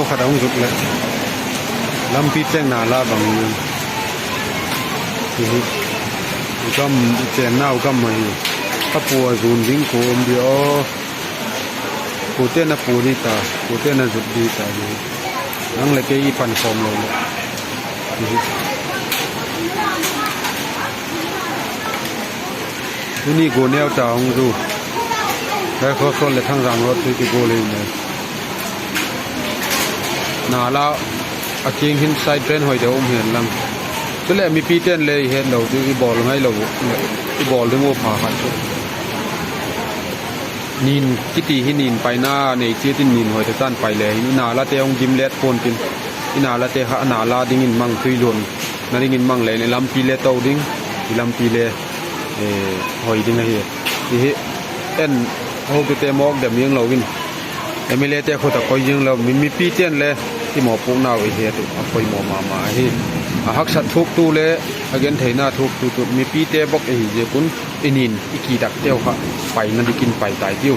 วขัดองสุดเลยลำปีแจ้งนาลาบางเมืองที่ก็เจนน่าก็ไม่ถ้าปัวจูนวิ่งโคมเดียวปูเต้นนะปูดีตาปูเต้นนะจุดดีตาอยู่นั่งเลยแกอีปันคอมเลยนี่กูแนวจ่าของดูได้เขาส่วนเลยทั้งรังรถที่กูเลยเนี่ยนาลาอากิงหินไซเทรนหอยเดียวเห็นลำก็เลยมีปีเต้นเลยเห็นเราที่บอลให้เราที่บอลที่โม่ผ่าขัดนินกิตีหินินไปหน้าในเชี่ยที่นินหอยจะสั้นไปเลยนี่นาลาเตองจิมเล็ดโคนกินนี่นาลาเตะนาลาดิ้งมังตุยลวนนาดิ้งมังเลยในลำปีเล็ดเต้าดิ้งที่ลำปีเล็ดหอยดิ้งอะไรที่เอ็นเขาไปเตะมอกเดี๋ยวมีเราวินแต่ไม่เล็ดแต่เขาตะคอยยิงเรามีปีเต้นเลยที่หมอปุ๊กน่าไอ้เหี้ยตัวคอยหมอมาไอ้เหี้ยหักสัตว์ทุกตัวเลยอาเกนไทยหน้าทุกตัวมีปีเต้บอกไอ้เหี้ยคุณไอ้นินอีกีดักเจ้าค่ะไปนั่นได้กินไปตายเที่ยว